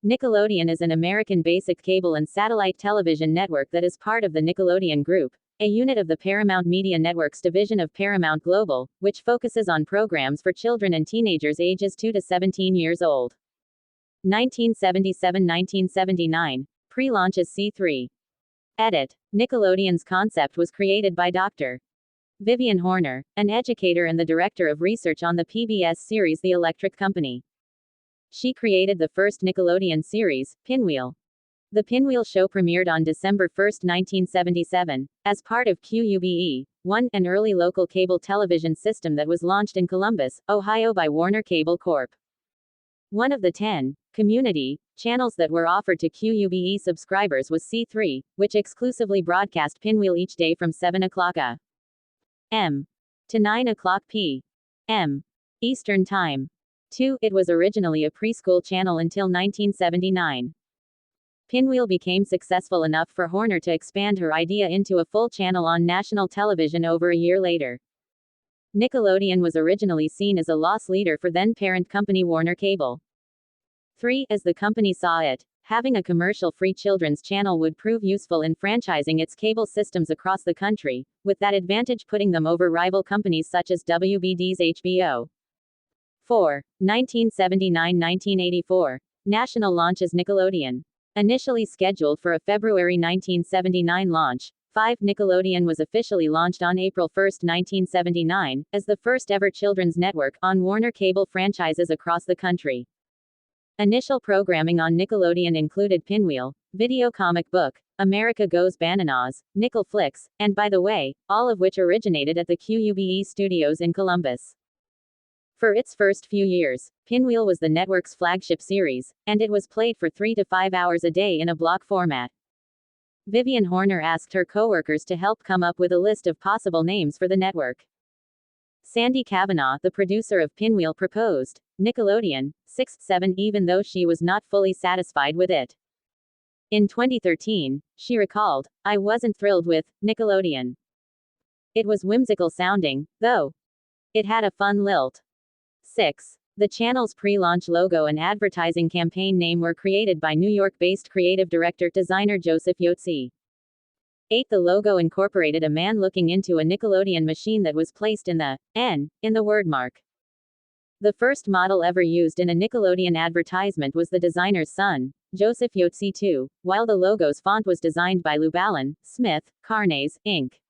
Nickelodeon is an American basic cable and satellite television network that is part of the Nickelodeon Group, a unit of the Paramount Media Networks division of Paramount Global, which focuses on programs for children and teenagers ages 2 to 17 years old. 1977–1979. Pre-launch as C3. Edit. Nickelodeon's concept was created by Dr. Vivian Horner, an educator and the director of research on the PBS series The Electric Company. She created the first Nickelodeon series, Pinwheel. The Pinwheel show premiered on December 1, 1977, as part of QUBE-1, an early local cable television system that was launched in Columbus, Ohio by Warner Cable Corp. One of the 10 community channels that were offered to QUBE subscribers was C3, which exclusively broadcast Pinwheel each day from 7 o'clock a.m. to 9 o'clock p.m. Eastern Time. 2. It was originally a preschool channel until 1979. Pinwheel became successful enough for Horner to expand her idea into a full channel on national television over a year later. Nickelodeon was originally seen as a loss leader for then-parent company Warner Cable. 3. As the company saw it, having a commercial-free children's channel would prove useful in franchising its cable systems across the country, with that advantage putting them over rival companies such as WBD's HBO. 4. 1979–1984. National launch as Nickelodeon. Initially scheduled for a February 1979 launch, 5. Nickelodeon was officially launched on April 1, 1979, as the first ever children's network on Warner Cable franchises across the country. Initial programming on Nickelodeon included Pinwheel, Video Comic Book, America Goes Bananas, Nickel Flicks, and By the Way, all of which originated at the QUBE studios in Columbus. For its first few years, Pinwheel was the network's flagship series, and it was played for 3 to 5 hours a day in a block format. Vivian Horner asked her coworkers to help come up with a list of possible names for the network. Sandy Kavanaugh, the producer of Pinwheel, proposed Nickelodeon, 6-7, even though she was not fully satisfied with it. In 2013, she recalled, "I wasn't thrilled with Nickelodeon. It was whimsical sounding, though. It had a fun lilt." 6. The channel's pre-launch logo and advertising campaign name were created by New York-based creative director-designer Joseph Yotze. 8. The logo incorporated a man looking into a Nickelodeon machine that was placed in the N in the wordmark. The first model ever used in a Nickelodeon advertisement was the designer's son, Joseph Yotze II, while the logo's font was designed by Lubalin, Smith, Carnes, Inc.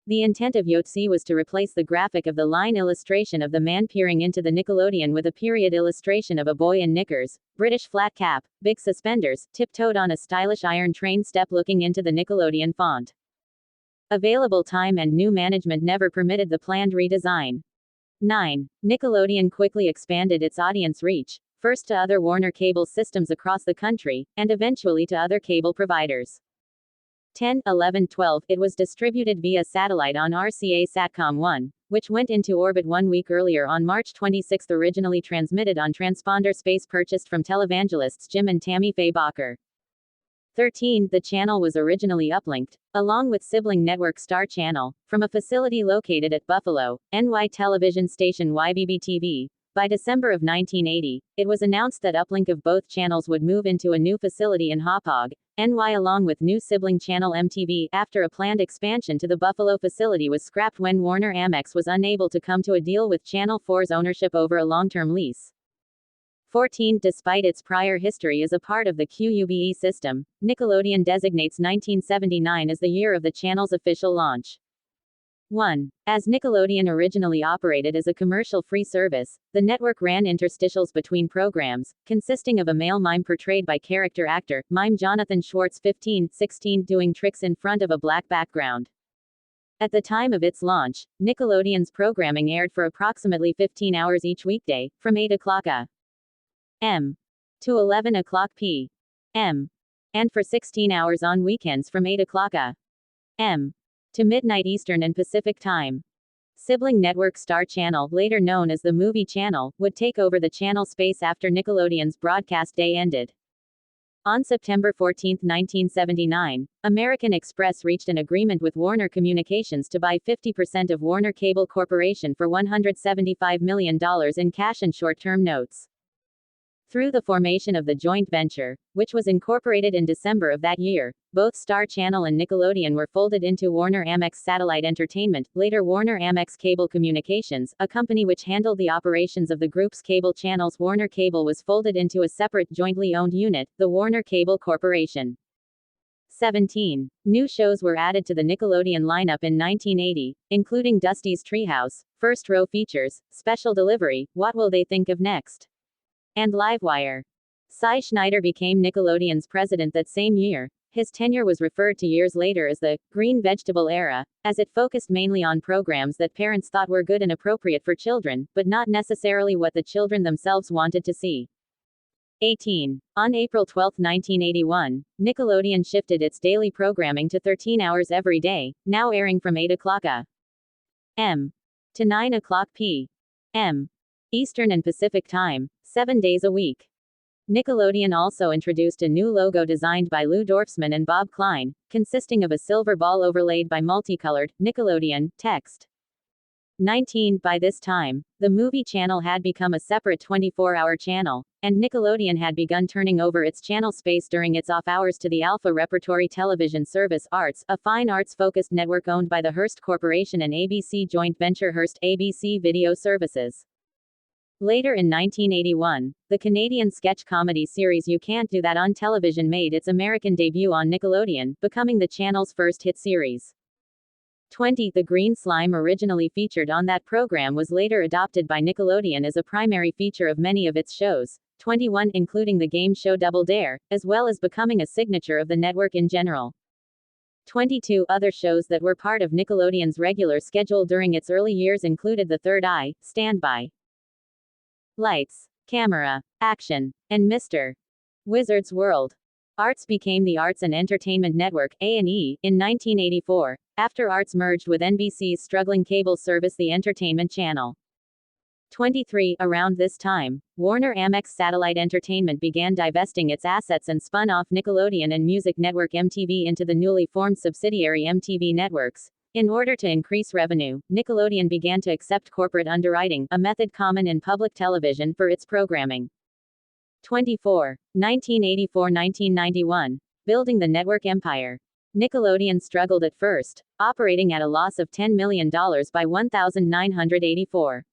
The intent of Yotze was to replace the graphic of the line illustration of the man peering into the Nickelodeon with a period illustration of a boy in knickers, British flat cap, big suspenders, tiptoed on a stylish iron train step looking into the Nickelodeon font. Available time and new management never permitted the planned redesign. 9. Nickelodeon quickly expanded its audience reach, first to other Warner Cable systems across the country, and eventually to other cable providers. 10, 11, 12. It was distributed via satellite on RCA Satcom 1, which went into orbit 1 week earlier on March 26, originally transmitted on transponder space purchased from televangelists Jim and Tammy Faye Bacher. 13. The channel was originally uplinked, along with sibling network Star Channel, from a facility located at Buffalo, NY television station YBB-TV. By December of 1980, it was announced that uplink of both channels would move into a new facility in Hauppauge, NY, along with new sibling channel MTV, after a planned expansion to the Buffalo facility was scrapped when Warner Amex was unable to come to a deal with Channel 4's ownership over a long-term lease. 14. Despite its prior history as a part of the QUBE system, Nickelodeon designates 1979 as the year of the channel's official launch. 1. As Nickelodeon originally operated as a commercial-free service, the network ran interstitials between programs, consisting of a male mime portrayed by character actor, mime Jonathan Schwartz 15-16, doing tricks in front of a black background. At the time of its launch, Nickelodeon's programming aired for approximately 15 hours each weekday, from 8 o'clock a.m. to 11 o'clock p.m., and for 16 hours on weekends from 8 o'clock a.m. to midnight Eastern and Pacific Time. Sibling network Star Channel, later known as the Movie Channel, would take over the channel space after Nickelodeon's broadcast day ended. On September 14, 1979, American Express reached an agreement with Warner Communications to buy 50% of Warner Cable Corporation for $175 million in cash and short-term notes. Through the formation of the joint venture, which was incorporated in December of that year, both Star Channel and Nickelodeon were folded into Warner Amex Satellite Entertainment, later Warner Amex Cable Communications, a company which handled the operations of the group's cable channels. Warner Cable was folded into a separate jointly owned unit, the Warner Cable Corporation. 17 new shows were added to the Nickelodeon lineup in 1980, including Dusty's Treehouse, First Row Features, Special Delivery, What Will They Think of Next? And Livewire. Cy Schneider became Nickelodeon's president that same year. His tenure was referred to years later as the green vegetable era, as it focused mainly on programs that parents thought were good and appropriate for children, but not necessarily what the children themselves wanted to see. 18. On April 12, 1981, Nickelodeon shifted its daily programming to 13 hours every day, now airing from 8 o'clock a.m. to 9 o'clock p.m. Eastern and Pacific Time, 7 days a week. Nickelodeon also introduced a new logo designed by Lou Dorfsman and Bob Klein, consisting of a silver ball overlaid by multicolored Nickelodeon text. 19. By this time, the movie channel had become a separate 24-hour channel, and Nickelodeon had begun turning over its channel space during its off hours to the Alpha Repertory television service Arts, a fine arts-focused network owned by the Hearst Corporation and ABC joint venture Hearst ABC Video Services. Later in 1981, the Canadian sketch comedy series You Can't Do That on Television made its American debut on Nickelodeon, becoming the channel's first hit series. 20. The green slime originally featured on that program was later adopted by Nickelodeon as a primary feature of many of its shows, 21 including the game show Double Dare, as well as becoming a signature of the network in general. 22. Other shows that were part of Nickelodeon's regular schedule during its early years included The Third Eye, Standby, Lights, Camera, Action, and Mr. Wizard's World. Arts became the Arts and Entertainment Network, A&E, in 1984, after Arts merged with NBC's struggling cable service The Entertainment Channel. 23. Around this time, Warner Amex Satellite Entertainment began divesting its assets and spun off Nickelodeon and music network MTV into the newly formed subsidiary MTV Networks. In order to increase revenue, Nickelodeon began to accept corporate underwriting, a method common in public television, for its programming. 24. 1984-1991. Building the network empire. Nickelodeon struggled at first, operating at a loss of $10 million by 1984.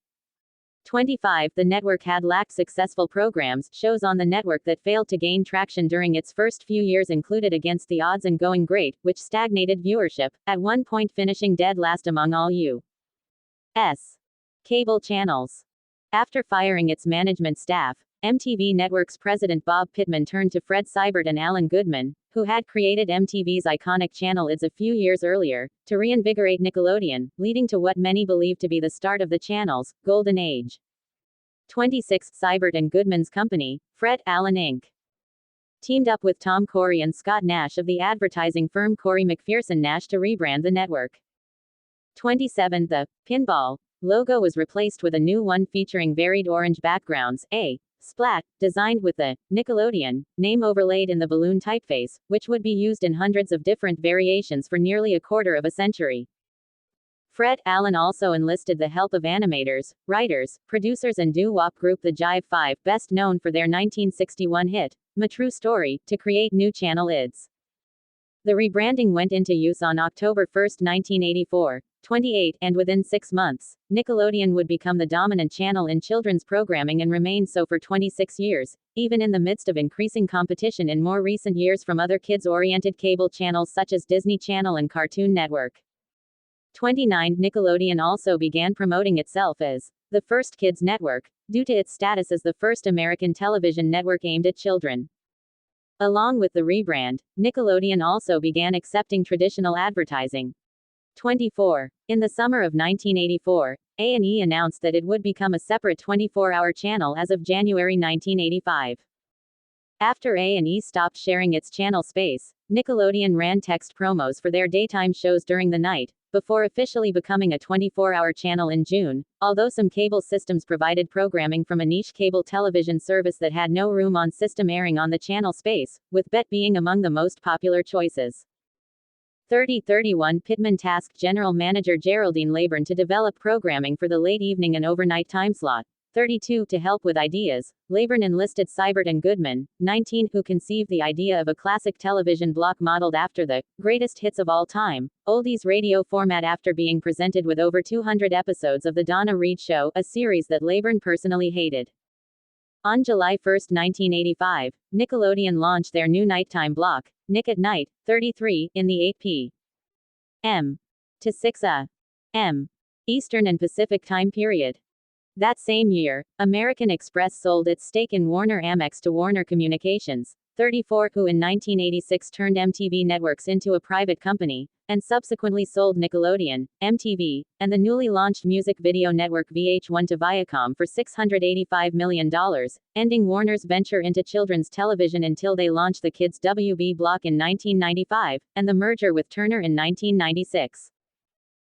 25. The network had lacked successful programs. Shows on the network that failed to gain traction during its first few years included Against the Odds and Going Great, which stagnated viewership, at one point finishing dead last among all U.S. cable channels. After firing its management staff, MTV Network's president Bob Pittman turned to Fred Seibert and Alan Goodman, who had created MTV's iconic channel IDS a few years earlier, to reinvigorate Nickelodeon, leading to what many believe to be the start of the channel's golden age. 26. Seibert and Goodman's company, Fred Allen Inc., teamed up with Tom Corey and Scott Nash of the advertising firm Corey McPherson Nash to rebrand the network. 27. The pinball logo was replaced with a new one featuring varied orange backgrounds, a splat, designed with the Nickelodeon name overlaid in the balloon typeface, which would be used in hundreds of different variations for nearly a quarter of a century. Fred Allen also enlisted the help of animators, writers, producers and doo-wop group The Jive Five, best known for their 1961 hit, My True Story, to create new channel IDS. The rebranding went into use on October 1, 1984. 28, and within 6 months, Nickelodeon would become the dominant channel in children's programming and remain so for 26 years, even in the midst of increasing competition in more recent years from other kids-oriented cable channels such as Disney Channel and Cartoon Network. 29. Nickelodeon also began promoting itself as the first kids network, due to its status as the first American television network aimed at children. Along with the rebrand, Nickelodeon also began accepting traditional advertising. 24. In the summer of 1984, A&E announced that it would become a separate 24-hour channel as of January 1985. After A&E stopped sharing its channel space, Nickelodeon ran text promos for their daytime shows during the night, before officially becoming a 24-hour channel in June, although some cable systems provided programming from a niche cable television service that had no room on system airing on the channel space, with BET being among the most popular choices. 30-31 Pittman tasked General Manager Geraldine Laburn to develop programming for the late evening and overnight time slot, 32 to help with ideas. Leyburn enlisted Seibert and Goodman, 19, who conceived the idea of a classic television block modeled after the greatest hits of all time, oldies radio format after being presented with over 200 episodes of The Donna Reed Show, a series that Leyburn personally hated. On July 1, 1985, Nickelodeon launched their new nighttime block, Nick at Night, 33, in the 8 p.m. to 6 a.m. Eastern and Pacific time period. That same year, American Express sold its stake in Warner Amex to Warner Communications, 34, who in 1986 turned MTV Networks into a private company, and subsequently sold Nickelodeon, MTV, and the newly launched music video network VH1 to Viacom for $685 million, ending Warner's venture into children's television until they launched the Kids WB block in 1995, and the merger with Turner in 1996.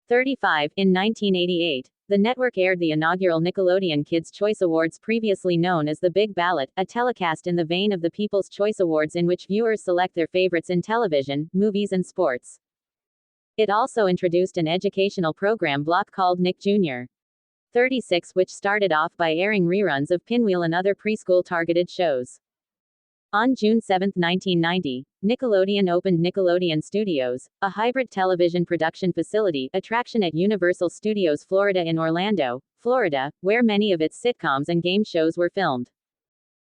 35. In 1988, the network aired the inaugural Nickelodeon Kids' Choice Awards, previously known as The Big Ballot, a telecast in the vein of the People's Choice Awards in which viewers select their favorites in television, movies and sports. It also introduced an educational program block called Nick Jr. 36, which started off by airing reruns of Pinwheel and other preschool targeted shows. On June 7, 1990, Nickelodeon opened Nickelodeon Studios, a hybrid television production facility attraction at Universal Studios Florida in Orlando, Florida, where many of its sitcoms and game shows were filmed.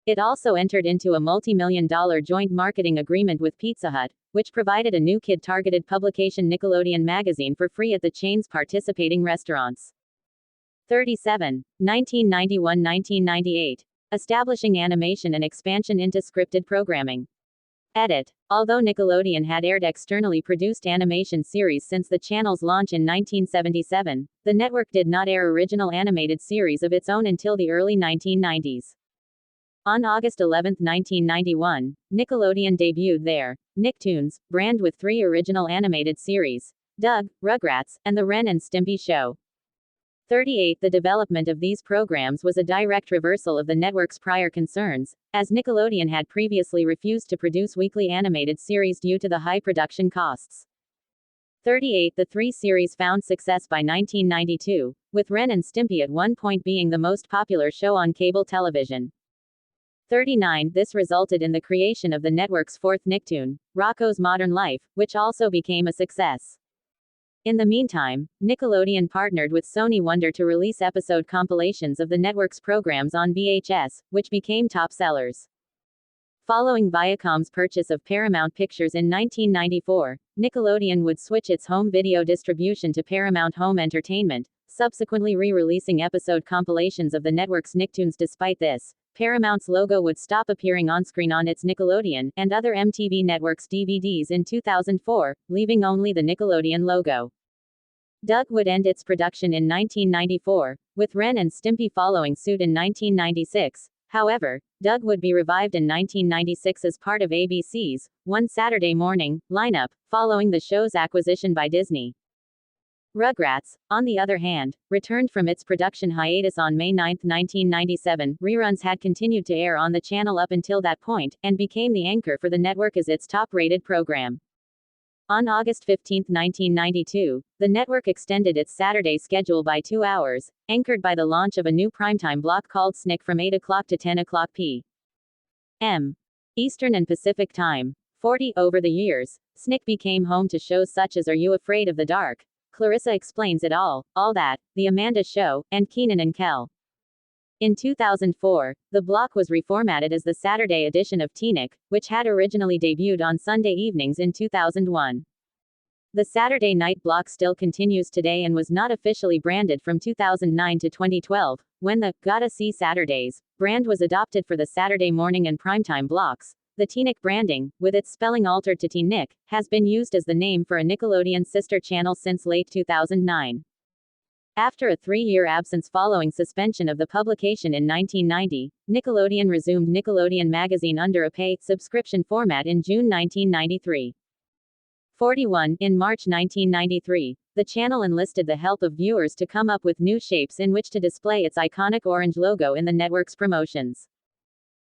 It also entered into a multi-million-dollar joint marketing agreement with Pizza Hut, which provided a new kid-targeted publication, Nickelodeon Magazine, for free at the chain's participating restaurants. 37. 1991-1998. Establishing animation and expansion into scripted programming. Edit. Although Nickelodeon had aired externally produced animation series since the channel's launch in 1977, the network did not air original animated series of its own until the early 1990s. On August 11, 1991, Nickelodeon debuted their Nicktoons brand with 3 original animated series: Doug, Rugrats, and The Ren and Stimpy Show. 38. The development of these programs was a direct reversal of the network's prior concerns, as Nickelodeon had previously refused to produce weekly animated series due to the high production costs. 38. The 3 series found success by 1992, with Ren and Stimpy at one point being the most popular show on cable television. 39. This resulted in the creation of the network's 4th Nicktoon, Rocko's Modern Life, which also became a success. In the meantime, Nickelodeon partnered with Sony Wonder to release episode compilations of the network's programs on VHS, which became top sellers. Following Viacom's purchase of Paramount Pictures in 1994, Nickelodeon would switch its home video distribution to Paramount Home Entertainment, subsequently re-releasing episode compilations of the network's Nicktoons. Despite this, Paramount's logo would stop appearing on-screen on its Nickelodeon and other MTV Networks DVDs in 2004, leaving only the Nickelodeon logo. Doug would end its production in 1994, with Ren and Stimpy following suit in 1996. However, Doug would be revived in 1996 as part of ABC's One Saturday Morning lineup, following the show's acquisition by Disney. Rugrats, on the other hand, returned from its production hiatus on May 9, 1997. Reruns had continued to air on the channel up until that point, and became the anchor for the network as its top-rated program. On August 15, 1992, the network extended its Saturday schedule by 2 hours, anchored by the launch of a new primetime block called Snick from 8 o'clock to 10 o'clock p.m. Eastern and Pacific Time. 40. Over the years, Snick became home to shows such as Are You Afraid of the Dark?, Clarissa Explains It All That, The Amanda Show, and Keenan and Kel. In 2004, the block was reformatted as the Saturday edition of T-Nick, which had originally debuted on Sunday evenings in 2001. The Saturday night block still continues today and was not officially branded from 2009 to 2012, when the Gotta See Saturdays brand was adopted for the Saturday morning and primetime blocks. The T-Nick branding, with its spelling altered to T-Nick, has been used as the name for a Nickelodeon sister channel since late 2009. After a 3-year absence following suspension of the publication in 1990, Nickelodeon resumed Nickelodeon Magazine under a pay subscription format in June 1993. 41. In March 1993, the channel enlisted the help of viewers to come up with new shapes in which to display its iconic orange logo in the network's promotions.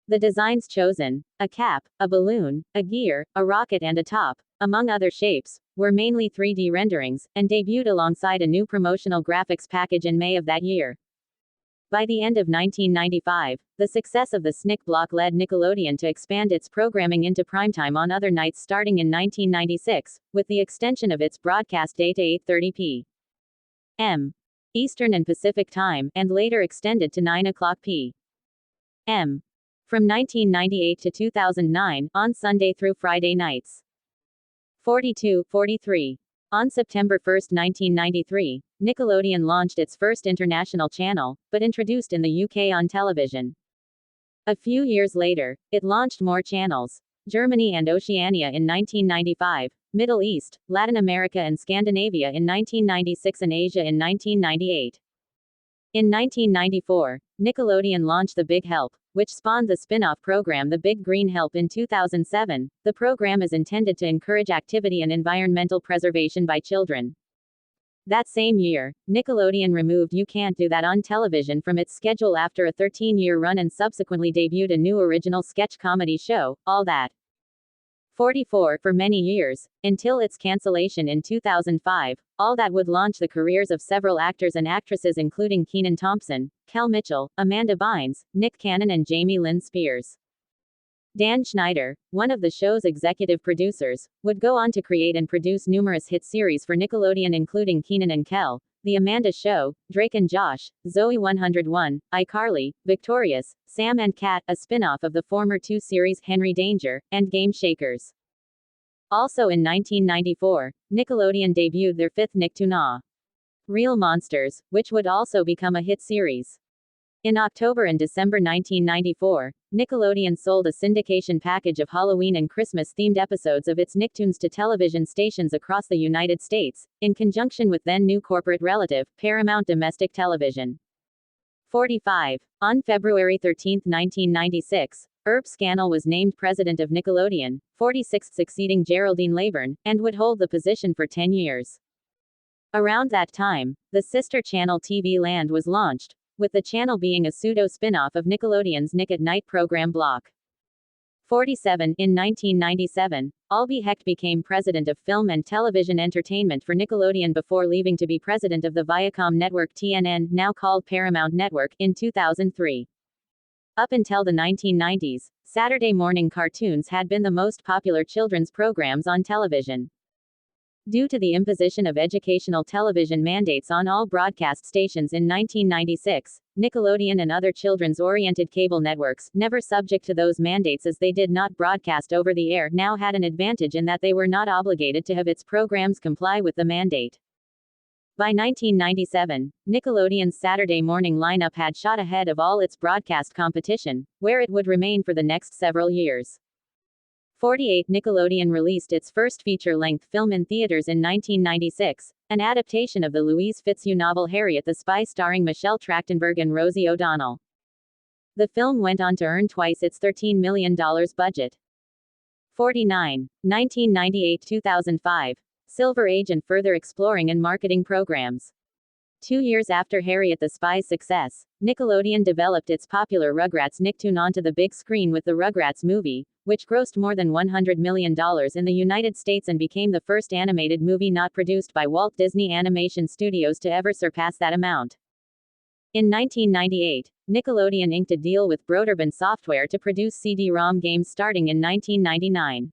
The designs chosen, a cap, a balloon, a gear, a rocket and a top, among other shapes, were mainly 3D renderings, and debuted alongside a new promotional graphics package in May of that year. By the end of 1995, the success of the Snick block led Nickelodeon to expand its programming into primetime on other nights starting in 1996, with the extension of its broadcast day to 8:30 p.m. Eastern and Pacific Time, and later extended to 9 o'clock p.m. from 1998 to 2009, on Sunday through Friday nights. 43. On September 1, 1993, Nickelodeon launched its first international channel, but introduced in the UK on television. A few years later, it launched more channels: Germany and Oceania in 1995, Middle East, Latin America and Scandinavia in 1996, and Asia in 1998. In 1994, Nickelodeon launched The Big Help, which spawned the spin-off program The Big Green Help in 2007. The program is intended to encourage activity and environmental preservation by children. That same year, Nickelodeon removed You Can't Do That on television from its schedule after a 13-year run and subsequently debuted a new original sketch comedy show, All That. 44. For many years, until its cancellation in 2005, All That would launch the careers of several actors and actresses including Kenan Thompson, Kel Mitchell, Amanda Bynes, Nick Cannon and Jamie Lynn Spears. Dan Schneider, one of the show's executive producers, would go on to create and produce numerous hit series for Nickelodeon including Kenan and Kel, The Amanda Show, Drake and Josh, Zoe 101, iCarly, Victorious, Sam and Cat, a spin-off of the former two series Henry Danger, and Game Shakers. Also in 1994, Nickelodeon debuted their fifth Nicktoon, Real Monsters, which would also become a hit series. In October and December 1994, Nickelodeon sold a syndication package of Halloween and Christmas-themed episodes of its Nicktoons to television stations across the United States, in conjunction with then-new corporate relative, Paramount Domestic Television. 45. On February 13, 1996, Herb Scannell was named president of Nickelodeon, 46th succeeding Geraldine Laybourne, and would hold the position for 10 years. Around that time, the sister channel TV Land was launched, with the channel being a pseudo-spin-off of Nickelodeon's Nick at Night program block. 47. In 1997, Albie Hecht became president of Film and Television Entertainment for Nickelodeon before leaving to be president of the Viacom network TNN, now called Paramount Network, in 2003. Up until the 1990s, Saturday morning cartoons had been the most popular children's programs on television. Due to the imposition of educational television mandates on all broadcast stations in 1996, Nickelodeon and other children's-oriented cable networks, never subject to those mandates as they did not broadcast over the air, now had an advantage in that they were not obligated to have its programs comply with the mandate. By 1997, Nickelodeon's Saturday morning lineup had shot ahead of all its broadcast competition, where it would remain for the next several years. 48. Nickelodeon released its first feature-length film in theaters in 1996, an adaptation of the Louise Fitzhugh novel Harriet the Spy starring Michelle Trachtenberg and Rosie O'Donnell. The film went on to earn twice its $13 million budget. 49. 1998-2005. Silver Age and further exploring and marketing programs. 2 years after Harriet the Spy's success, Nickelodeon developed its popular Rugrats Nicktoon onto the big screen with the Rugrats movie, which grossed more than $100 million in the United States and became the first animated movie not produced by Walt Disney Animation Studios to ever surpass that amount. In 1998, Nickelodeon inked a deal with Broderbund Software to produce CD-ROM games starting in 1999.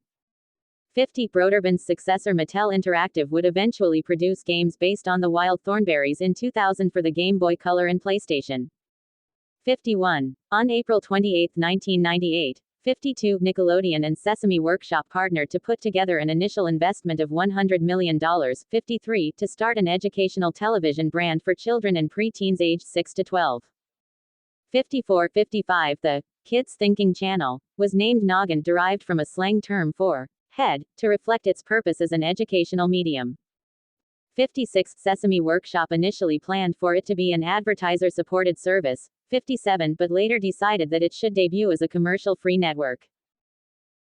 50. Broderbund's successor Mattel Interactive would eventually produce games based on the Wild Thornberrys in 2000 for the Game Boy Color and PlayStation. 51. On April 28, 1998, 52. Nickelodeon and Sesame Workshop partnered to put together an initial investment of $100 million, 53, to start an educational television brand for children and pre-teens aged 6 to 12. 54. 55. The Kids Thinking Channel was named Noggin, derived from a slang term for head, to reflect its purpose as an educational medium. 56. Sesame Workshop initially planned for it to be an advertiser-supported service, 57, but later decided that it should debut as a commercial-free network.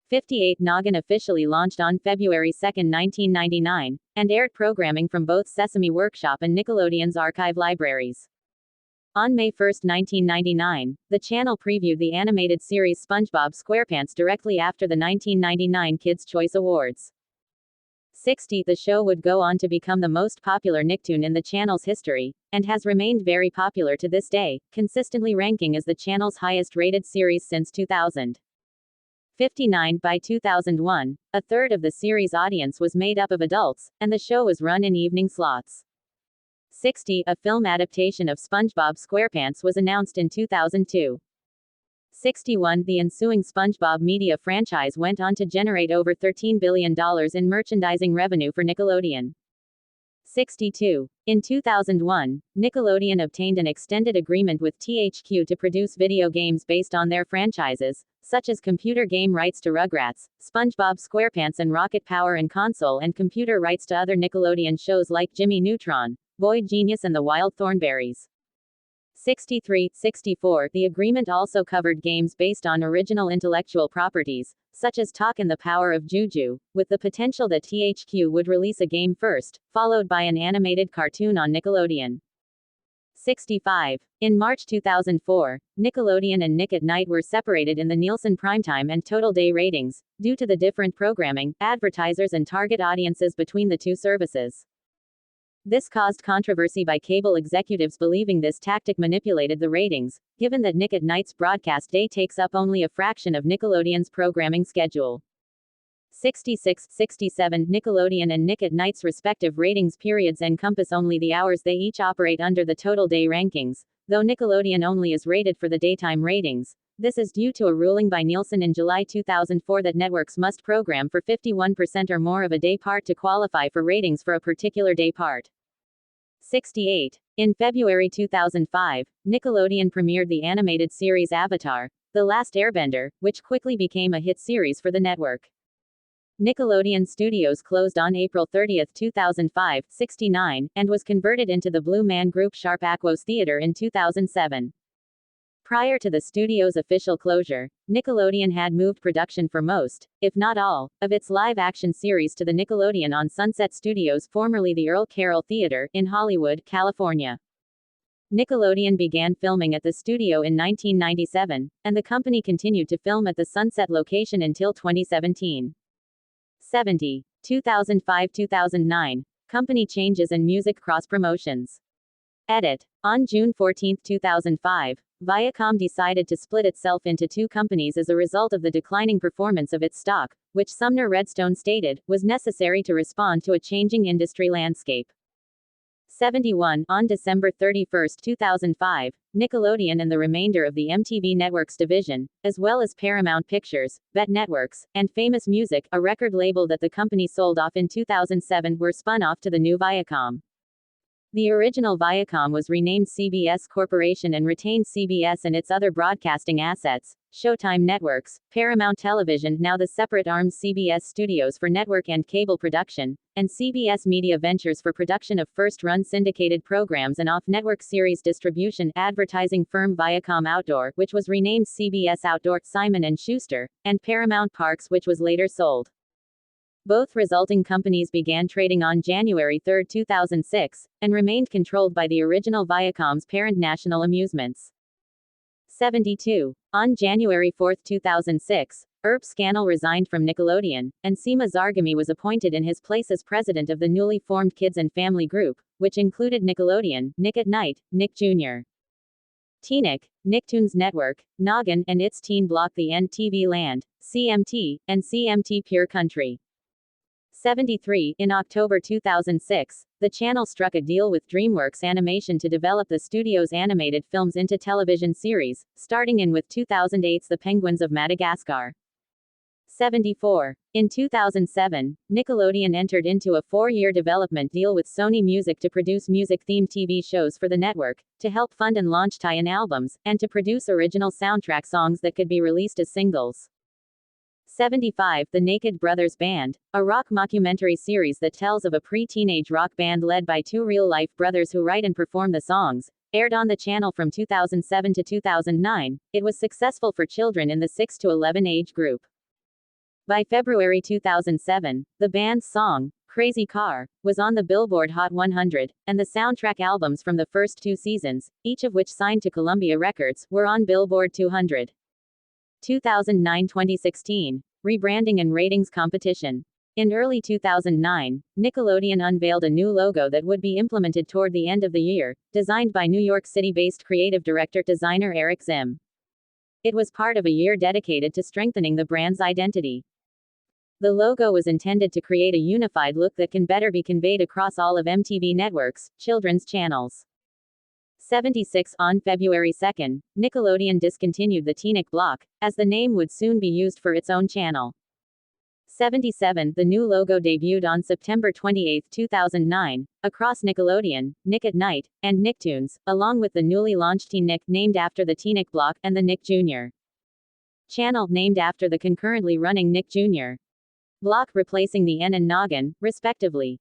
58. Noggin officially launched on February 2, 1999, and aired programming from both Sesame Workshop and Nickelodeon's archive libraries. On May 1, 1999, the channel previewed the animated series SpongeBob SquarePants directly after the 1999 Kids' Choice Awards. 60. The show would go on to become the most popular Nicktoon in the channel's history, and has remained very popular to this day, consistently ranking as the channel's highest-rated series since 2000. 59. By 2001, a third of the series' audience was made up of adults, and the show was run in evening slots. 60. A film adaptation of SpongeBob SquarePants was announced in 2002. 61. The ensuing SpongeBob media franchise went on to generate over $13 billion in merchandising revenue for Nickelodeon. 62. In 2001, Nickelodeon obtained an extended agreement with THQ to produce video games based on their franchises, such as computer game rights to Rugrats, SpongeBob SquarePants and Rocket Power, and console and computer rights to other Nickelodeon shows like Jimmy Neutron, Boy Genius and the Wild Thornberrys. 63. 64. The agreement also covered games based on original intellectual properties, such as Talk and the Power of Juju, with the potential that THQ would release a game first, followed by an animated cartoon on Nickelodeon. 65. In March 2004, Nickelodeon and Nick at Night were separated in the Nielsen primetime and total day ratings, due to the different programming, advertisers and target audiences between the two services. This caused controversy by cable executives believing this tactic manipulated the ratings, given that Nick at Night's broadcast day takes up only a fraction of Nickelodeon's programming schedule. 66. 67. Nickelodeon and Nick at Night's respective ratings periods encompass only the hours they each operate under the total day rankings, though Nickelodeon only is rated for the daytime ratings. This is due to a ruling by Nielsen in July 2004 that networks must program for 51% or more of a day part to qualify for ratings for a particular day part. 68. In February 2005, Nickelodeon premiered the animated series Avatar: The Last Airbender, which quickly became a hit series for the network. Nickelodeon Studios closed on April 30, 2005, 69, and was converted into the Blue Man Group Sharp Aquos Theater in 2007. Prior to the studio's official closure, Nickelodeon had moved production for most, if not all, of its live-action series to the Nickelodeon on Sunset Studios, formerly the Earl Carroll Theater, in Hollywood, California. Nickelodeon began filming at the studio in 1997, and the company continued to film at the Sunset location until 2017. 70. 2005-2009. Company changes and music cross-promotions. Edit. On June 14, 2005, Viacom decided to split itself into two companies as a result of the declining performance of its stock, which Sumner Redstone stated was necessary to respond to a changing industry landscape. 71. On December 31, 2005, Nickelodeon and the remainder of the MTV Networks division, as well as Paramount Pictures, BET Networks, and Famous Music, a record label that the company sold off in 2007, were spun off to the new Viacom. The original Viacom was renamed CBS Corporation and retained CBS and its other broadcasting assets, Showtime Networks, Paramount Television, now the separate arms CBS Studios for network and cable production, and CBS Media Ventures for production of first-run syndicated programs and off-network series distribution. Advertising firm Viacom Outdoor, which was renamed CBS Outdoor, Simon & Schuster, and Paramount Parks, which was later sold. Both resulting companies began trading on January 3, 2006, and remained controlled by the original Viacom's parent National Amusements. 72. On January 4, 2006, Herb Scannell resigned from Nickelodeon, and Seema Zarghami was appointed in his place as president of the newly formed Kids and Family Group, which included Nickelodeon, Nick at Night, Nick Jr., TNIC, Nicktoons Network, Noggin and its teen block the NTV Land, CMT, and CMT Pure Country. 73. In October 2006, the channel struck a deal with DreamWorks Animation to develop the studio's animated films into television series, starting in with 2008's The Penguins of Madagascar. 74. In 2007, Nickelodeon entered into a 4-year development deal with Sony Music to produce music-themed TV shows for the network, to help fund and launch tie-in albums, and to produce original soundtrack songs that could be released as singles. 75. The Naked Brothers Band, a rock mockumentary series that tells of a pre-teenage rock band led by two real-life brothers who write and perform the songs, aired on the channel from 2007 to 2009. It was successful for children in the 6 to 11 age group. By February 2007, the band's song, Crazy Car, was on the Billboard Hot 100, and the soundtrack albums from the first 2 seasons, each of which signed to Columbia Records, were on Billboard 200. 2009-2016. Rebranding and ratings competition. In early 2009, Nickelodeon unveiled a new logo that would be implemented toward the end of the year, designed by New York City-based creative director-designer Eric Zim. It was part of a year dedicated to strengthening the brand's identity. The logo was intended to create a unified look that can better be conveyed across all of MTV Network's children's channels. 76 On February 2, Nickelodeon discontinued the Teenic block, as the name would soon be used for its own channel. 77 The new logo debuted on September 28, 2009, across Nickelodeon, Nick at Night, and Nicktoons, along with the newly launched Teen Nick, named after the Teenic block, and the Nick Jr. channel, named after the concurrently running Nick Jr. block, replacing the N and Noggin, respectively.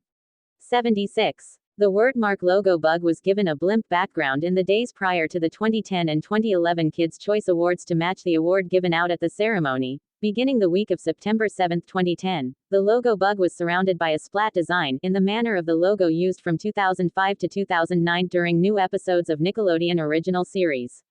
76. The wordmark logo bug was given a blimp background in the days prior to the 2010 and 2011 Kids' Choice Awards to match the award given out at the ceremony. Beginning the week of September 7, 2010, the logo bug was surrounded by a splat design, in the manner of the logo used from 2005 to 2009 during new episodes of Nickelodeon original series.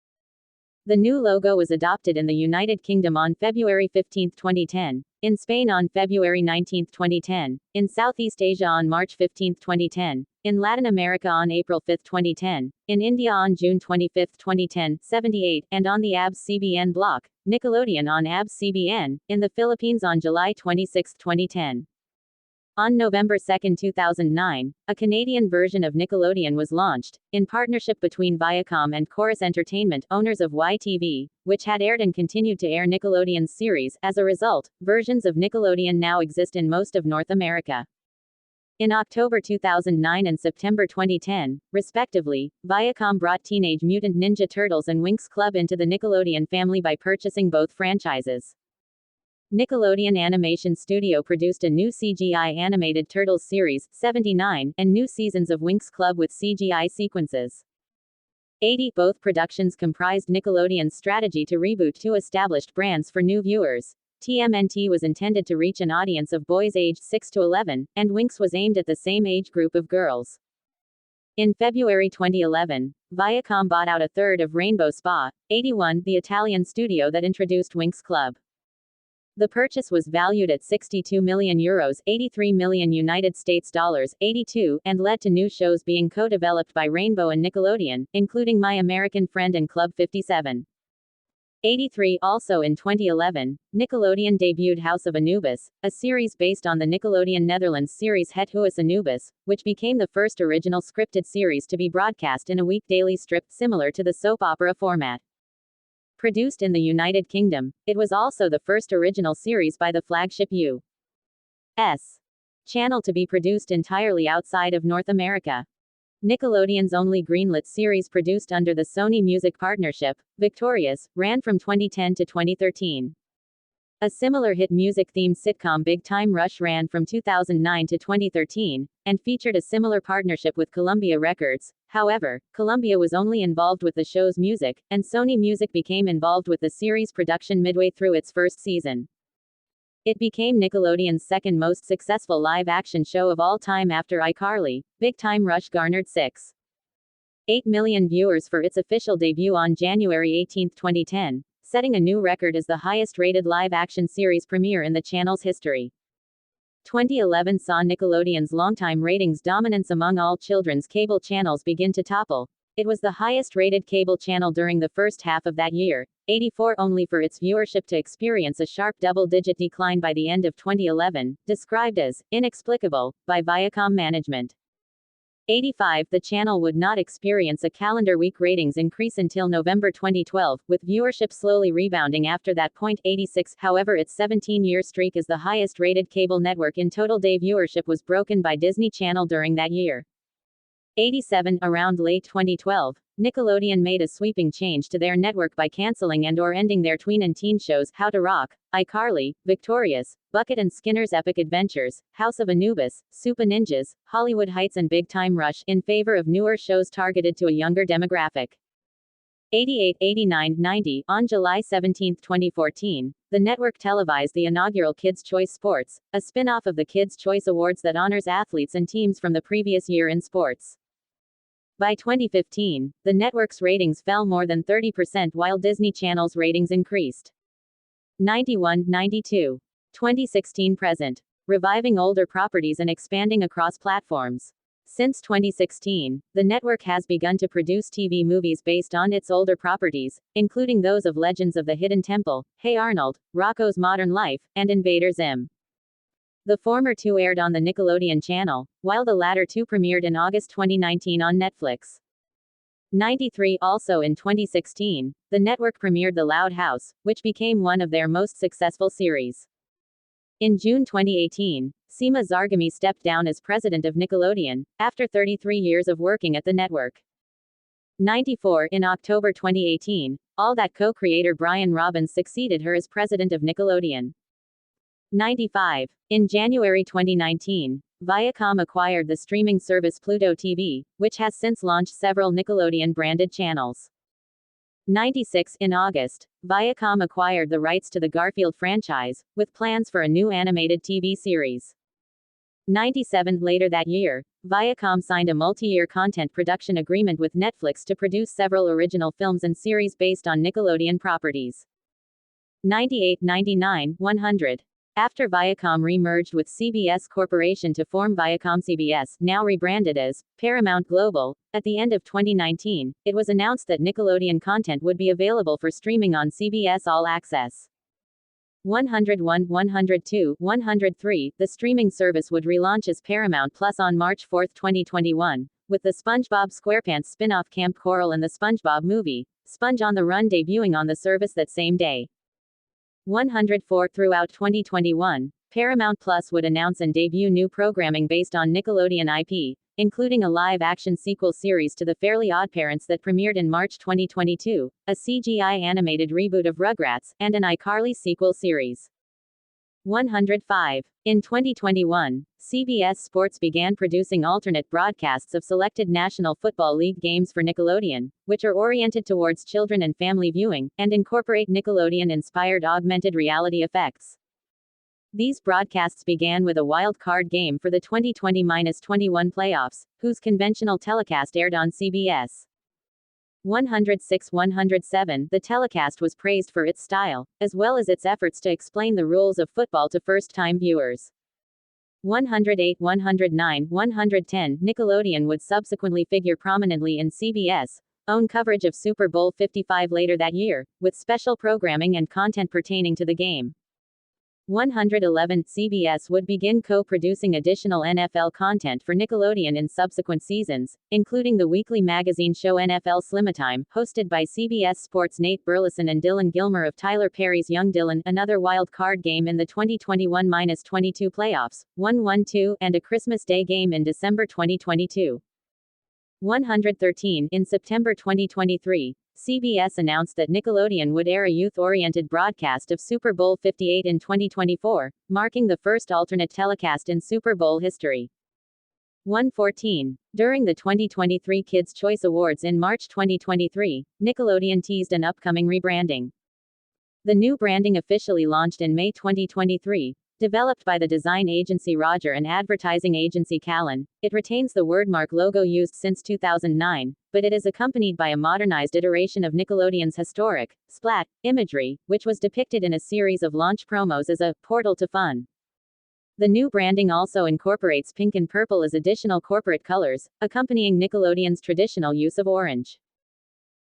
The new logo was adopted in the United Kingdom on February 15, 2010, in Spain on February 19, 2010, in Southeast Asia on March 15, 2010, in Latin America on April 5, 2010, in India on June 25, 2010, 78, and on the ABS-CBN block, Nickelodeon on ABS-CBN, in the Philippines on July 26, 2010. On November 2, 2009, a Canadian version of Nickelodeon was launched, in partnership between Viacom and Chorus Entertainment, owners of YTV, which had aired and continued to air Nickelodeon's series. As a result, versions of Nickelodeon now exist in most of North America. In October 2009 and September 2010, respectively, Viacom brought Teenage Mutant Ninja Turtles and Winx Club into the Nickelodeon family by purchasing both franchises. Nickelodeon Animation Studio produced a new CGI animated Turtles series, 79, and new seasons of Winx Club with CGI sequences. 80. Both productions comprised Nickelodeon's strategy to reboot two established brands for new viewers. TMNT was intended to reach an audience of boys aged 6 to 11, and Winx was aimed at the same age group of girls. In February 2011, Viacom bought out a third of Rainbow Spa, 81, the Italian studio that introduced Winx Club. The purchase was valued at €62 million, 83 million United States dollars, 82, and led to new shows being co-developed by Rainbow and Nickelodeon, including My American Friend and Club 57. 83. Also in 2011, Nickelodeon debuted House of Anubis, a series based on the Nickelodeon Netherlands series Het Huis Anubis, which became the first original scripted series to be broadcast in a week daily strip, similar to the soap opera format. Produced in the United Kingdom, it was also the first original series by the flagship U.S. channel to be produced entirely outside of North America. Nickelodeon's only greenlit series produced under the Sony Music partnership, Victorious, ran from 2010 to 2013. A similar hit music-themed sitcom Big Time Rush ran from 2009 to 2013, and featured a similar partnership with Columbia Records. However, Columbia was only involved with the show's music, and Sony Music became involved with the series' production midway through its first season. It became Nickelodeon's second most successful live-action show of all time after iCarly. Big Time Rush garnered 6.8 million viewers for its official debut on January 18, 2010. Setting a new record as the highest-rated live-action series premiere in the channel's history. 2011 saw Nickelodeon's longtime ratings dominance among all children's cable channels begin to topple. It was the highest-rated cable channel during the first half of that year, 84, only for its viewership to experience a sharp double-digit decline by the end of 2011, described as inexplicable by Viacom management. 85. The channel would not experience a calendar week ratings increase until November 2012, with viewership slowly rebounding after that point. 86. However, its 17-year streak as the highest-rated cable network in total day viewership was broken by Disney Channel during that year. 87. Around late 2012, Nickelodeon made a sweeping change to their network by canceling and/or ending their tween and teen shows How to Rock, iCarly, Victorious, Bucket and Skinner's Epic Adventures, House of Anubis, Super Ninjas, Hollywood Heights and Big Time Rush, in favor of newer shows targeted to a younger demographic. 88, 89, 90. On July 17, 2014, the network televised the inaugural Kids' Choice Sports, a spin-off of the Kids' Choice Awards that honors athletes and teams from the previous year in sports. By 2015, the network's ratings fell more than 30% while Disney Channel's ratings increased. 91, 92. 2016 present. reviving older properties and expanding across platforms. Since 2016, the network has begun to produce TV movies based on its older properties, including those of Legends of the Hidden Temple, Hey Arnold, Rocko's Modern Life, and Invader Zim. The former two aired on the Nickelodeon channel, while the latter two premiered in August 2019 on Netflix. 93 Also in 2016, the network premiered The Loud House, which became one of their most successful series. In June 2018, Seema Zarghami stepped down as president of Nickelodeon, after 33 years of working at the network. 94 In October 2018, All That co-creator Brian Robbins succeeded her as president of Nickelodeon. 95 In January 2019, Viacom acquired the streaming service Pluto TV, which has since launched several Nickelodeon-branded channels. 96 In August, Viacom acquired the rights to the Garfield franchise, with plans for a new animated TV series. 97 Later that year, Viacom signed a multi-year content production agreement with Netflix to produce several original films and series based on Nickelodeon properties. 98 99 100 After Viacom re-merged with CBS Corporation to form ViacomCBS, now rebranded as Paramount Global, at the end of 2019, it was announced that Nickelodeon content would be available for streaming on CBS All Access. 101 102 103 The streaming service would relaunch as Paramount Plus on March 4, 2021, with the SpongeBob SquarePants spin-off Camp Coral and the SpongeBob movie, Sponge on the Run debuting on the service that same day. 104 Throughout 2021, Paramount Plus would announce and debut new programming based on Nickelodeon IP, including a live-action sequel series to The Fairly OddParents that premiered in March 2022, a CGI animated reboot of Rugrats, and an iCarly sequel series. 105 In 2021, CBS Sports began producing alternate broadcasts of selected National Football League games for Nickelodeon, which are oriented towards children and family viewing, and incorporate Nickelodeon-inspired augmented reality effects. These broadcasts began with a wild card game for the 2020-21 playoffs, whose conventional telecast aired on CBS. 106-107 The telecast was praised for its style, as well as its efforts to explain the rules of football to first-time viewers. 108-109-110 Nickelodeon would subsequently figure prominently in CBS' own coverage of Super Bowl 55 later that year, with special programming and content pertaining to the game. 111 CBS would begin co-producing additional NFL content for Nickelodeon in subsequent seasons, including the weekly magazine show NFL Slimatime, hosted by CBS Sports' Nate Burleson and Dylan Gilmer of Tyler Perry's Young Dylan, another wild card game in the 2021-22 playoffs, 1-1-2, and a Christmas Day game in December 2022. 113 In September 2023, CBS announced that Nickelodeon would air a youth-oriented broadcast of Super Bowl 58 in 2024, marking the first alternate telecast in Super Bowl history. 114 During the 2023 Kids' Choice Awards in March 2023, Nickelodeon teased an upcoming rebranding. The new branding officially launched in May 2023. Developed by the design agency Roger and advertising agency Callan, it retains the wordmark logo used since 2009, but it is accompanied by a modernized iteration of Nickelodeon's historic, splat, imagery, which was depicted in a series of launch promos as a portal to fun. The new branding also incorporates pink and purple as additional corporate colors, accompanying Nickelodeon's traditional use of orange.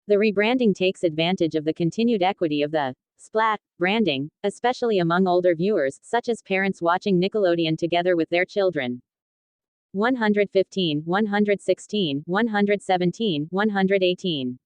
The rebranding takes advantage of the continued equity of the splat branding, especially among older viewers, such as parents watching Nickelodeon together with their children. 115, 116, 117, 118